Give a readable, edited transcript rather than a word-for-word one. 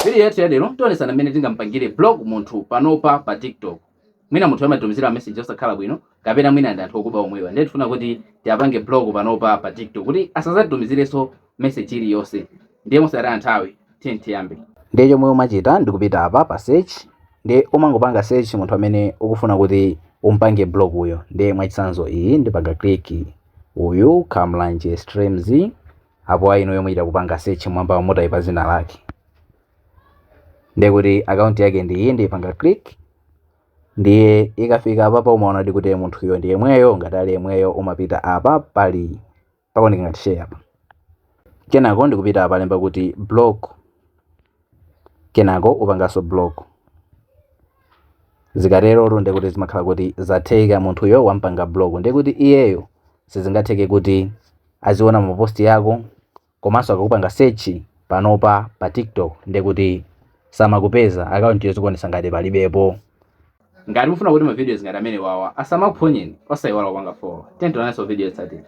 Video yetu ya lero tionesana mmene tingampangire blog munthu panopa pa TikTok. Mwina munthu amatumizira message osakhala bwino kapena mwina ndi anthu okuba omwewa. Ndiye tifuna kuti tiapange blog panopa pa TikTok kuti asazatumizireso message iliyonse. Ndiye musataya nthawi, tiyambe. Ndiye chomwe umachita ndikupita apa pa search, ndiye umangopanga search munthu amene ukufuna kuti umpange blog uyo. Ndiye mwachitsanzo iyi ndipanga click uyu Kamlanje Streams, apo ino yomwe ita kupanga search mwamba mutaipa zina lake. Ndiye kuti account yake ndi iyi, ndipanga click. Ndiye ikafika apa umaona kuti munthu uyo ndiye mweyo, ngati ali mweyo umapita apa pali paoneka ngati share apa. Kenako ndikupita apa lemba kuti blog. Kenako upangaso blog. Zikatero ndiye kuti zimakhala kuti zatheka munthu uyo wampanga blog. Ndiye kuti iyeyo sizingatheke kuti aziona maposti yako komanso akakupanga search panopa pa TikTok, ndiye kuti samakupeza account yozikuonesa ngati palibepo. Ngati mufuna kuti ma videos ngati amene wawa asamakuphonyeni, osayiwala kupanga follow. Tiyeni tionanso video yotsatira.